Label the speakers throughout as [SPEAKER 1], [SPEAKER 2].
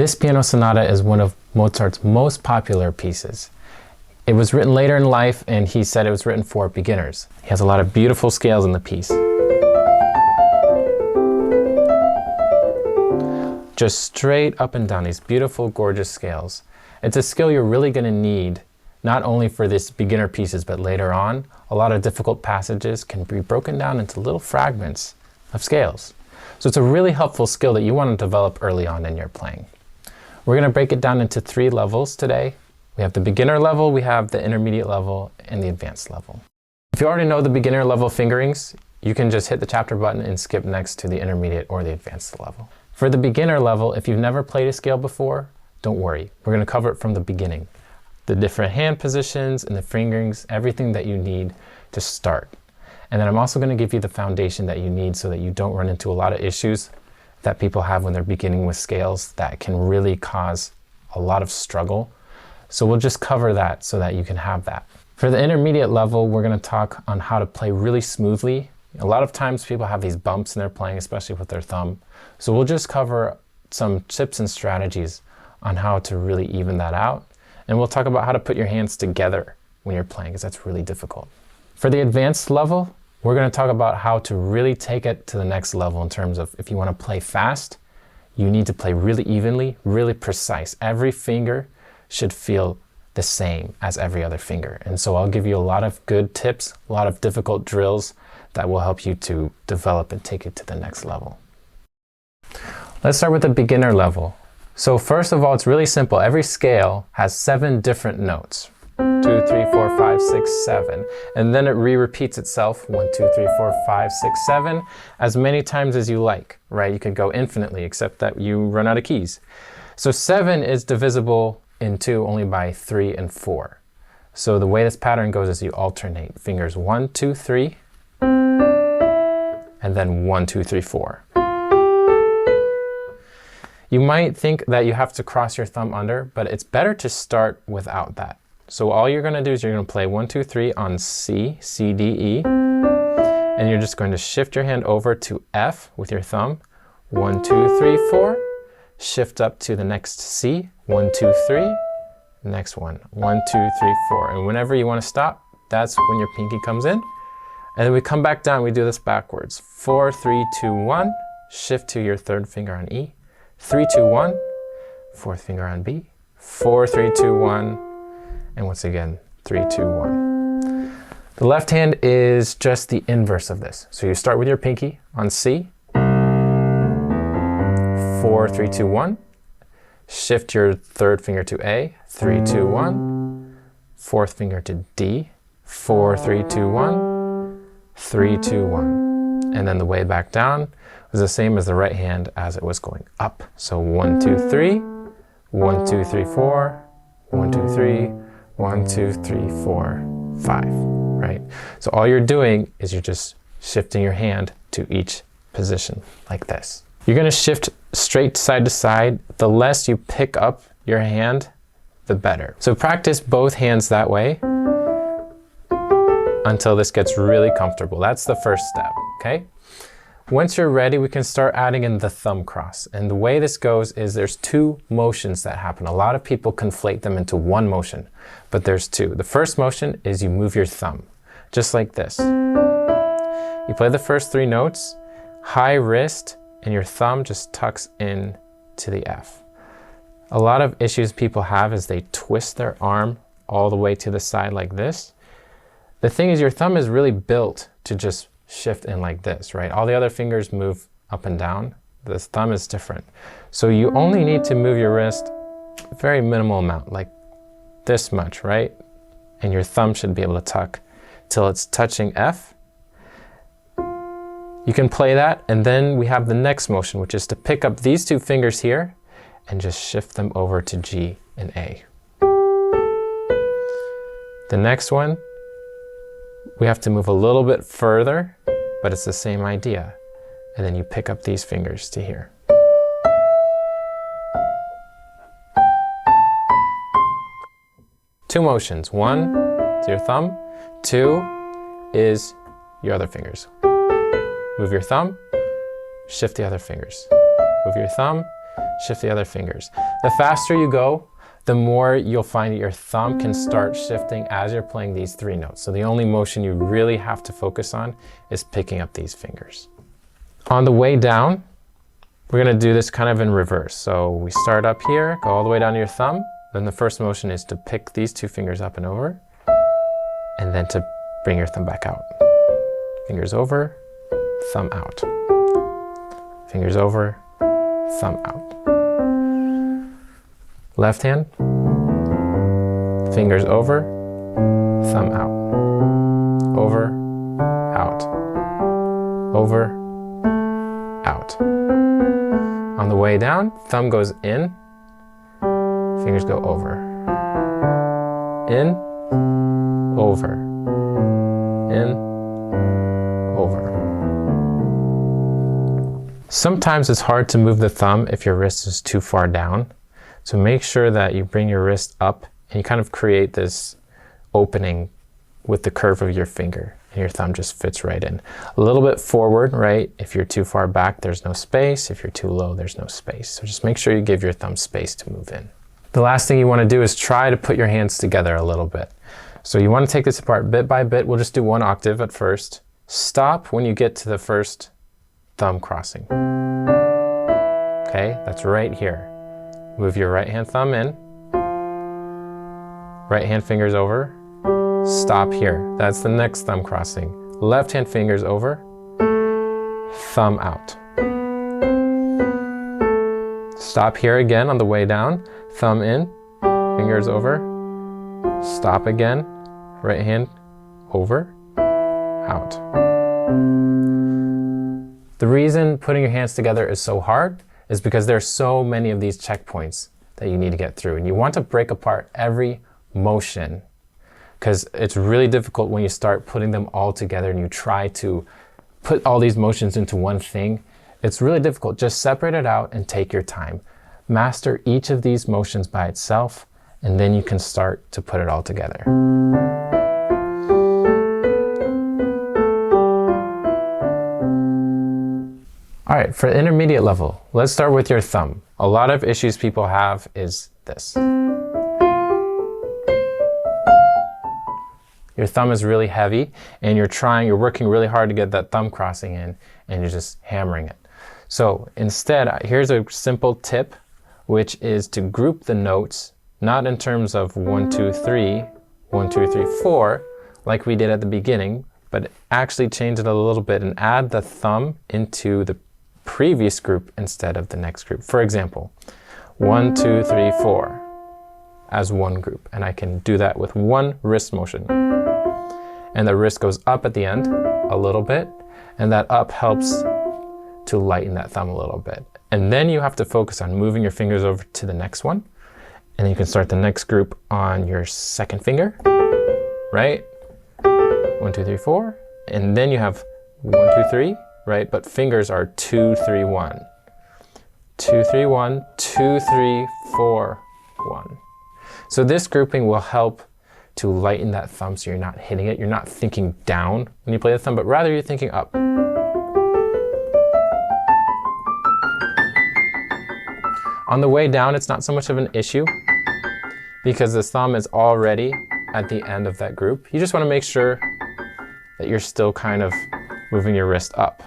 [SPEAKER 1] This piano sonata is one of Mozart's most popular pieces. It was written later in life, and he said it was written for beginners. He has a lot of beautiful scales in the piece. Just straight up and down, these beautiful, gorgeous scales. It's a skill you're really going to need, not only for this beginner pieces, but later on. A lot of difficult passages can be broken down into little fragments of scales. So it's a really helpful skill that you want to develop early on in your playing. We're going to break it down into 3 levels today. We have the beginner level, we have the intermediate level, and the advanced level. If you already know the beginner level fingerings, you can just hit the chapter button and skip next to the intermediate or the advanced level. For the beginner level, if you've never played a scale before, don't worry. We're going to cover it from the beginning. The different hand positions and the fingerings, everything that you need to start. And then I'm also going to give you the foundation that you need so that you don't run into a lot of issues that people have when they're beginning with scales that can really cause a lot of struggle. So we'll just cover that so that you can have that. For the intermediate level, we're going to talk on how to play really smoothly. A lot of times people have these bumps in their playing, especially with their thumb. So we'll just cover some tips and strategies on how to really even that out. And we'll talk about how to put your hands together when you're playing, because that's really difficult. For the advanced level, we're going to talk about how to really take it to the next level in terms of if you want to play fast, you need to play really evenly, really precise. Every finger should feel the same as every other finger. And so I'll give you a lot of good tips, a lot of difficult drills that will help you to develop and take it to the next level. Let's start with the beginner level. So first of all, it's really simple. Every scale has 7 different notes. 2, 3, 4, 5, 6, 7. And then it repeats itself 1, 2, 3, 4, 5, 6, 7 as many times as you like, right? You could go infinitely, except that you run out of keys. So 7 is divisible in 2 only by 3 and 4. So the way this pattern goes is you alternate fingers 1, 2, 3, and then 1, 2, 3, 4. You might think that you have to cross your thumb under, but it's better to start without that. So all you're going to do is you're going to play 1, 2, 3 on C, C, D, E, and you're just going to shift your hand over to F with your thumb. 1, 2, 3, 4. Shift up to the next C. 1, 2, 3. Next one. 1, 2, 3, 4. And whenever you want to stop, that's when your pinky comes in. And then we come back down. We do this backwards. 4, 3, 2, 1. Shift to your 3rd finger on E. 3, 2, 1. 4th finger on B. 4, 3, 2, 1. And once again, 3, 2, 1. The left hand is just the inverse of this. So you start with your pinky on C. 4, 3, 2, 1. Shift your 3rd finger to A. 3, 2, 1. 4th finger to D. 4, 3, 2, 1. 3, 2, 1. And then the way back down was the same as the right hand as it was going up. So 1, 2, 3. 1, 2, 3, 4. 1, 2, 3. 1, 2, 3, 4, 5, right? So all you're doing is you're just shifting your hand to each position like this. You're going to shift straight side to side. The less you pick up your hand, the better. So practice both hands that way until this gets really comfortable. That's the first step, okay? Once you're ready, we can start adding in the thumb cross. And the way this goes is there's 2 motions that happen. A lot of people conflate them into one motion, but there's 2. The first motion is you move your thumb, just like this. You play the first 3 notes, high wrist, and your thumb just tucks in to the F. A lot of issues people have is they twist their arm all the way to the side like this. The thing is, your thumb is really built to just shift in like this, right? All the other fingers move up and down. This thumb is different. So you only need to move your wrist a very minimal amount, like this much, right? And your thumb should be able to tuck till it's touching F. You can play that, and then we have the next motion, which is to pick up these 2 fingers here and just shift them over to G and A. The next one, we have to move a little bit further, but it's the same idea. And then you pick up these fingers to here. Two motions. 1 is your thumb. 2 is your other fingers. Move your thumb, shift the other fingers. Move your thumb, shift the other fingers. The faster you go, the more you'll find that your thumb can start shifting as you're playing these 3 notes. So the only motion you really have to focus on is picking up these fingers. On the way down, we're going to do this kind of in reverse. So we start up here, go all the way down to your thumb. Then the first motion is to pick these 2 fingers up and over, and then to bring your thumb back out. Fingers over, thumb out. Fingers over, thumb out. Left hand, fingers over, thumb out. Over, out. Over, out. On the way down, thumb goes in, fingers go over. In, over. In, over. Sometimes it's hard to move the thumb if your wrist is too far down. So make sure that you bring your wrist up and you kind of create this opening with the curve of your finger, and your thumb just fits right in. A little bit forward, right? If you're too far back, there's no space. If you're too low, there's no space. So just make sure you give your thumb space to move in. The last thing you want to do is try to put your hands together a little bit. So you want to take this apart bit by bit. We'll just do 1 octave at first. Stop when you get to the first thumb crossing. Okay, that's right here. Move your right hand thumb in. Right hand fingers over. Stop here. That's the next thumb crossing. Left hand fingers over. Thumb out. Stop here again on the way down. Thumb in. Fingers over. Stop again. Right hand over. Out. The reason putting your hands together is so hard is because there are so many of these checkpoints that you need to get through. And you want to break apart every motion, because it's really difficult when you start putting them all together and you try to put all these motions into one thing. It's really difficult. Just separate it out and take your time. Master each of these motions by itself, and then you can start to put it all together. All right, for the intermediate level, let's start with your thumb. A lot of issues people have is this. Your thumb is really heavy and you're working really hard to get that thumb crossing in, and you're just hammering it. So instead, here's a simple tip, which is to group the notes, not in terms of 1, 2, 3, 1, 2, 3, 4, like we did at the beginning, but actually change it a little bit and add the thumb into the previous group instead of the next group. For example, 1, 2, 3, 4 as one group, and I can do that with 1 wrist motion. And the wrist goes up at the end a little bit, and that up helps to lighten that thumb a little bit. And then you have to focus on moving your fingers over to the next one, and then you can start the next group on your second finger, right? 1, 2, 3, 4, and then you have 1, 2, 3, right? But fingers are 2, 3, 1. 2, 3, 1, 2, 3, 4, 1. So this grouping will help to lighten that thumb so you're not hitting it. You're not thinking down when you play the thumb, but rather you're thinking up. On the way down, it's not so much of an issue because the thumb is already at the end of that group. You just want to make sure that you're still kind of moving your wrist up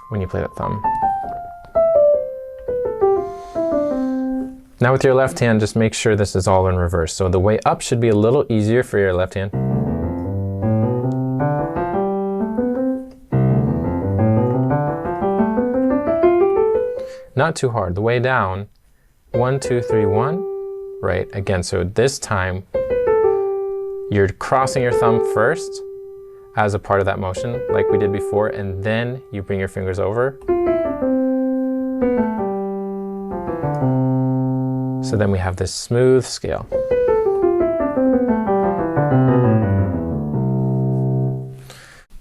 [SPEAKER 1] when you play that thumb. Now with your left hand, just make sure this is all in reverse. So the way up should be a little easier for your left hand. Not too hard. The way down, 1, 2, 3, 1, right? Again, so this time, you're crossing your thumb first as a part of that motion, like we did before, and then you bring your fingers over. So then we have this smooth scale.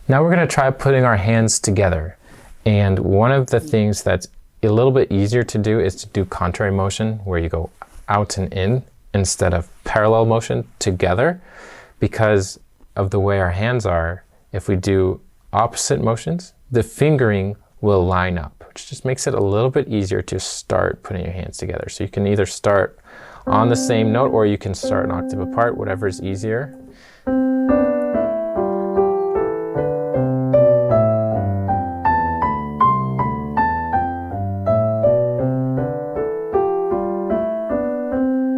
[SPEAKER 1] Now we're going to try putting our hands together. And one of the things that's a little bit easier to do is to do contrary motion, where you go out and in instead of parallel motion together. Because of the way our hands are, if we do opposite motions, the fingering will line up. which just makes it a little bit easier to start putting your hands together. So you can either start on the same note or you can start an octave apart, whatever is easier.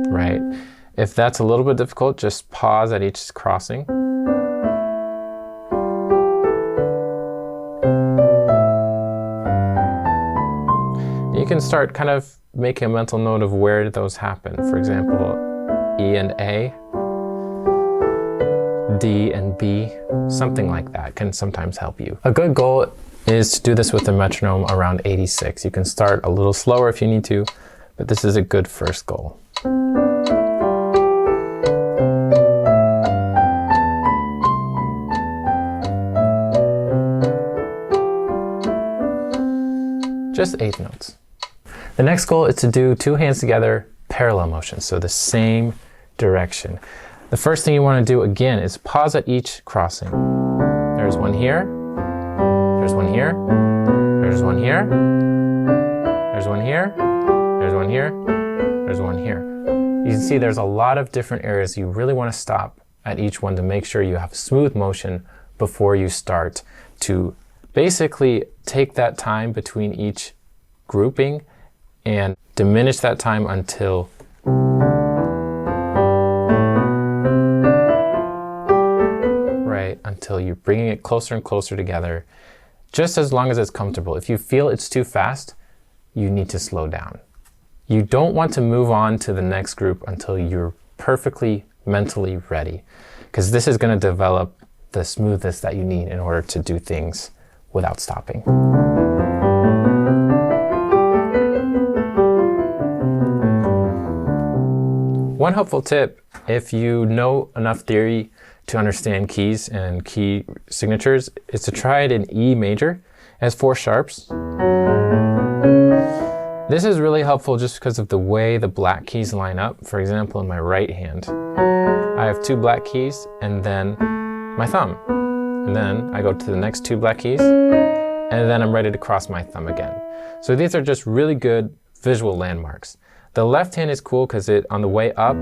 [SPEAKER 1] Right? If that's a little bit difficult, just pause at each crossing. You can start kind of making a mental note of where those happen. For example, E and A, D and B, something like that can sometimes help you. A good goal is to do this with a metronome around 86. You can start a little slower if you need to, but this is a good first goal. Just 8 notes. The next goal is to do 2 hands together, parallel motion, so the same direction. The first thing you want to do again is pause at each crossing. There's one here, there's one here, there's one here, there's one here, there's one here, there's one here. You can see there's a lot of different areas you really want to stop at each one to make sure you have smooth motion before you start to basically take that time between each grouping and diminish that time until until you're bringing it closer and closer together, just as long as it's comfortable. If you feel it's too fast, you need to slow down. You don't want to move on to the next group until you're perfectly mentally ready, because this is going to develop the smoothness that you need in order to do things without stopping. One helpful tip, if you know enough theory to understand keys and key signatures, is to try it in E major. It has 4 sharps. This is really helpful just because of the way the black keys line up. For example, in my right hand, I have 2 black keys and then my thumb. And then I go to the next 2 black keys, and then I'm ready to cross my thumb again. So these are just really good visual landmarks. The left hand is cool because on the way up,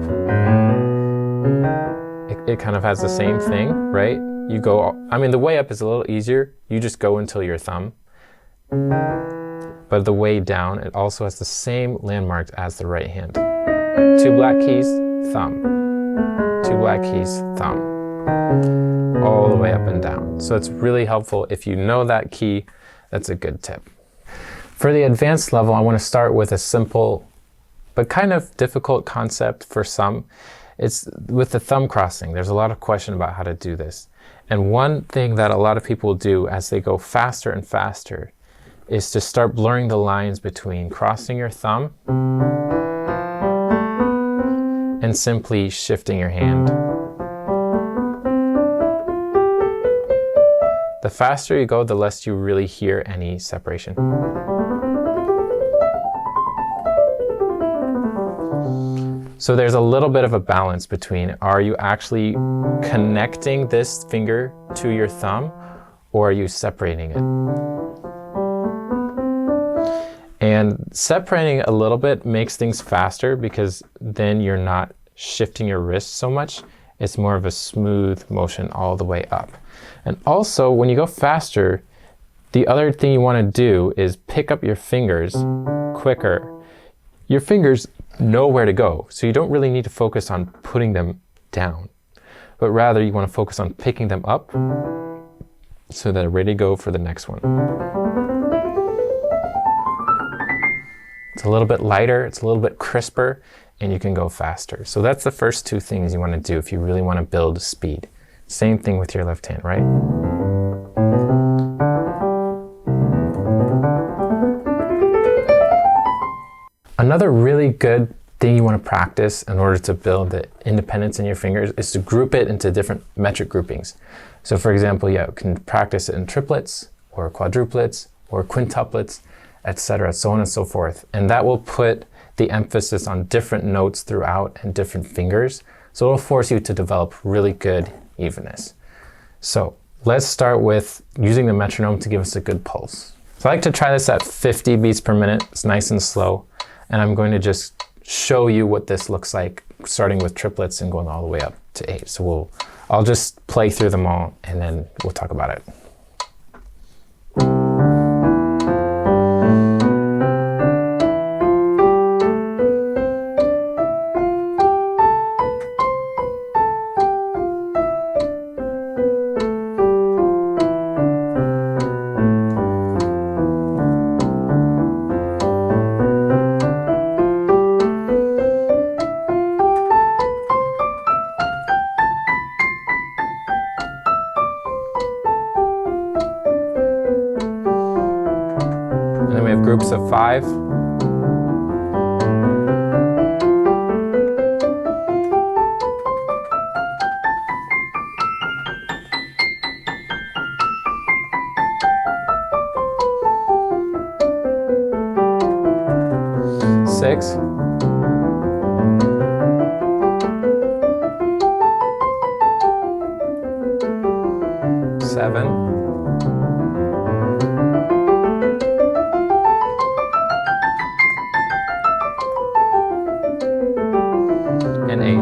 [SPEAKER 1] it kind of has the same thing, right? You go, the way up is a little easier. You just go until your thumb. But the way down, it also has the same landmarks as the right hand. 2 black keys, thumb. 2 black keys, thumb. All the way up and down. So it's really helpful. If you know that key, that's a good tip. For the advanced level, I want to start with a simple but kind of difficult concept for some. It's with the thumb crossing. There's a lot of question about how to do this. And one thing that a lot of people do as they go faster and faster is to start blurring the lines between crossing your thumb and simply shifting your hand. The faster you go, the less you really hear any separation. So there's a little bit of a balance between, are you actually connecting this finger to your thumb, or are you separating it? And separating a little bit makes things faster because then you're not shifting your wrist so much. It's more of a smooth motion all the way up. And also, when you go faster, the other thing you want to do is pick up your fingers quicker. Your fingers know where to go, so you don't really need to focus on putting them down, but rather you want to focus on picking them up so that they're ready to go for the next one. It's a little bit lighter, it's a little bit crisper, and you can go faster. So that's the first 2 things you want to do if you really want to build speed. Same thing with your left hand, right? Another really good thing you want to practice in order to build the independence in your fingers is to group it into different metric groupings. So for example, you can practice it in triplets or quadruplets or quintuplets, etc., so on and so forth. And that will put the emphasis on different notes throughout and different fingers. So it'll force you to develop really good evenness. So let's start with using the metronome to give us a good pulse. So I like to try this at 50 beats per minute. It's nice and slow. And I'm going to just show you what this looks like, starting with triplets and going all the way up to 8. So I'll just play through them all and then we'll talk about it. And then we have groups of 5. Six. Seven. And 8.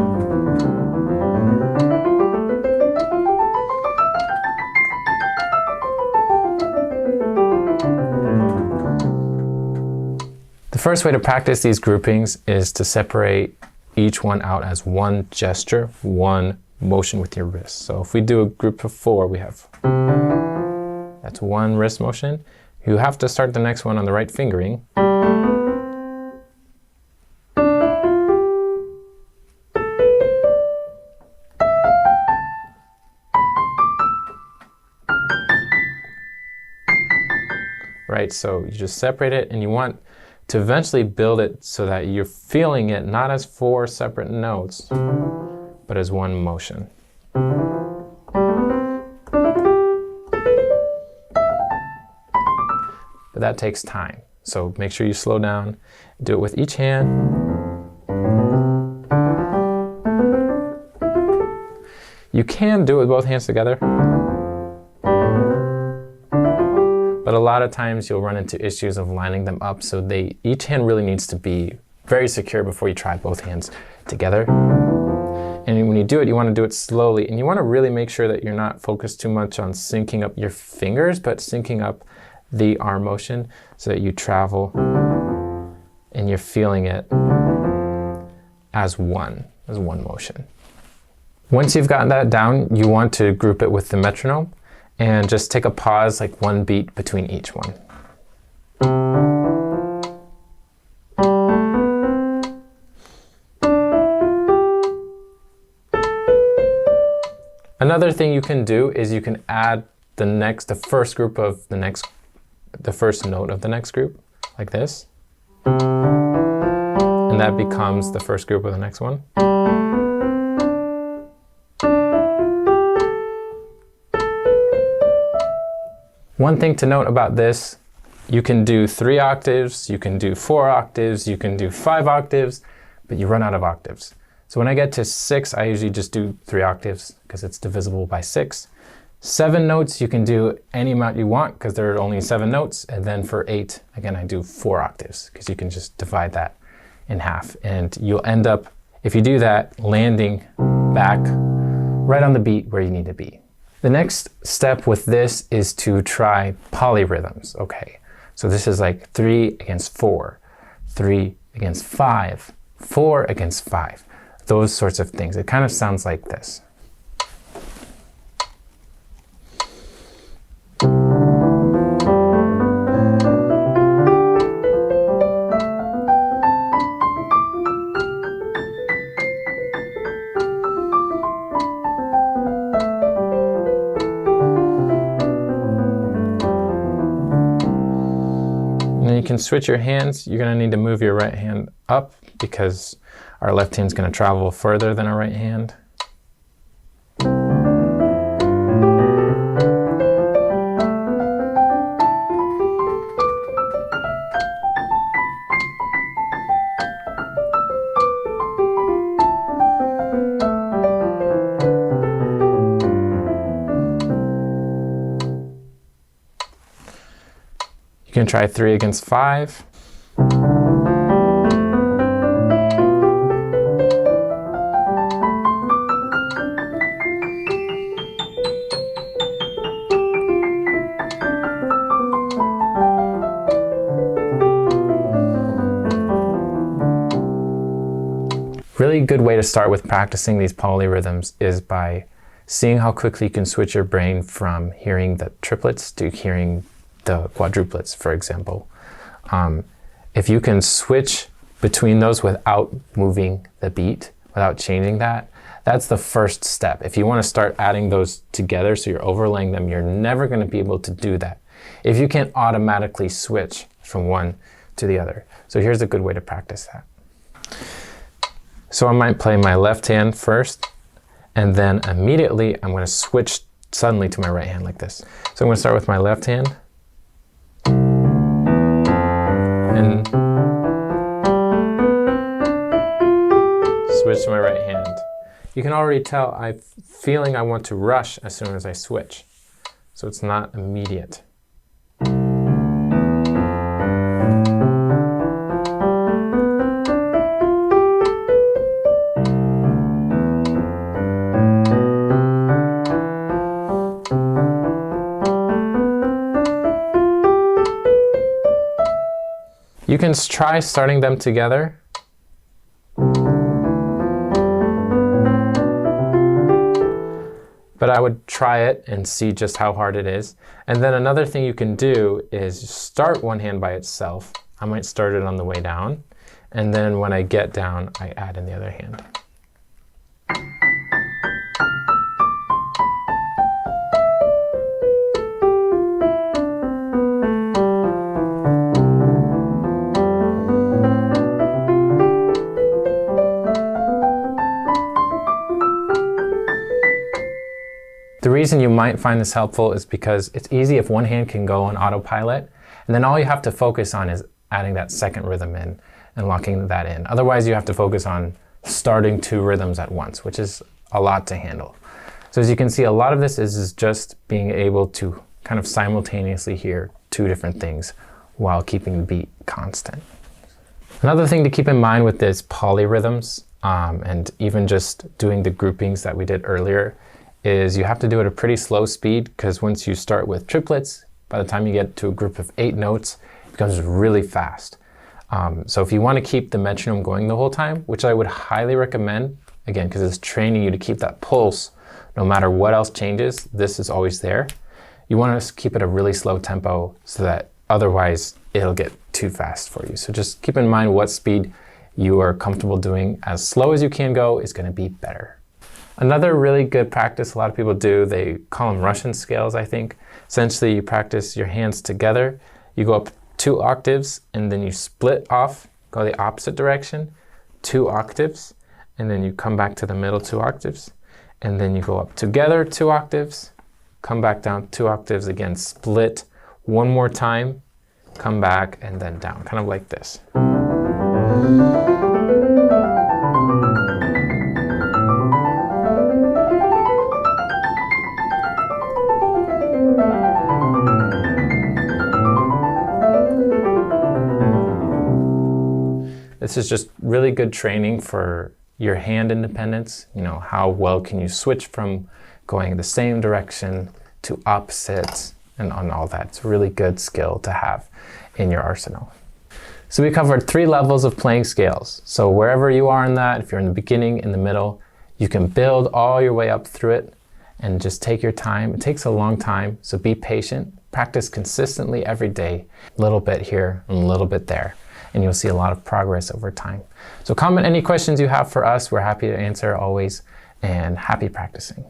[SPEAKER 1] The first way to practice these groupings is to separate each one out as one gesture, one motion with your wrist. So if we do a group of 4, we have, that's one wrist motion. You have to start the next one on the right fingering. Right, so you just separate it and you want to eventually build it so that you're feeling it not as 4 separate notes, but as one motion. But that takes time, so make sure you slow down, do it with each hand. You can do it with both hands together, but a lot of times you'll run into issues of lining them up, so each hand really needs to be very secure before you try both hands together. And when you do it, you want to do it slowly, and you want to really make sure that you're not focused too much on syncing up your fingers, but syncing up the arm motion so that you travel and you're feeling it as one motion. Once you've gotten that down, you want to group it with the metronome and just take a pause, like 1 beat between each one. Another thing you can do is you can add the first note of the next group, like this. And that becomes the first group of the next one. One thing to note about this, you can do 3 octaves, you can do 4 octaves, you can do 5 octaves, but you run out of octaves. So when I get to 6, I usually just do 3 octaves because it's divisible by 6. 7 notes, you can do any amount you want because there are only 7 notes. And then for 8, again, I do 4 octaves because you can just divide that in half. And you'll end up, if you do that, landing back right on the beat where you need to be. The next step with this is to try polyrhythms. Okay, so this is like 3 against 4, 3 against 5, 4 against 5. Those sorts of things. It kind of sounds like this. And then you can switch your hands. You're going to need to move your right hand up because our left hand's going to travel further than our right hand. You You can try 3 against 5. Really good way to start with practicing these polyrhythms is by seeing how quickly you can switch your brain from hearing the triplets to hearing the quadruplets, for example. If you can switch between those without moving the beat, without changing that, that's the first step. If you want to start adding those together so you're overlaying them, you're never going to be able to do that if you can't automatically switch from one to the other. So here's a good way to practice that. So I might play my left hand first, and then immediately I'm going to switch suddenly to my right hand like this. So I'm going to start with my left hand, and switch to my right hand. You can already tell I'm feeling I want to rush as soon as I switch. So it's not immediate. You can try starting them together. But I would try it and see just how hard it is. And then another thing you can do is start one hand by itself. I might start it on the way down. And then when I get down, I add in the other hand. The reason you might find this helpful is because it's easy if one hand can go on autopilot, and then all you have to focus on is adding that second rhythm in and locking that in. Otherwise, you have to focus on starting 2 rhythms at once, which is a lot to handle. So as you can see, a lot of this is just being able to kind of simultaneously hear 2 different things while keeping the beat constant. Another thing to keep in mind with this polyrhythms, and even just doing the groupings that we did earlier, is you have to do it at a pretty slow speed, because once you start with triplets, by the time you get to a group of 8 notes, it becomes really fast. So if you want to keep the metronome going the whole time, which I would highly recommend, again, because it's training you to keep that pulse, no matter what else changes, this is always there. You want to keep it a really slow tempo so that otherwise it'll get too fast for you. So just keep in mind what speed you are comfortable doing. As slow as you can go is going to be better. Another really good practice a lot of people do, they call them Russian scales, I think. Essentially, you practice your hands together. You go up 2 octaves, and then you split off, go the opposite direction, 2 octaves, and then you come back to the middle 2 octaves, and then you go up together 2 octaves, come back down 2 octaves, again, split one more time, come back, and then down, kind of like this. This is just really good training for your hand independence. You know, how well can you switch from going the same direction to opposites and on all that. It's a really good skill to have in your arsenal. So we covered 3 levels of playing scales. So wherever you are in that, if you're in the beginning, in the middle, you can build all your way up through it and just take your time. It takes a long time, so be patient. Practice consistently every day, a little bit here and a little bit there, and you'll see a lot of progress over time. So comment any questions you have for us. We're happy to answer always, and happy practicing.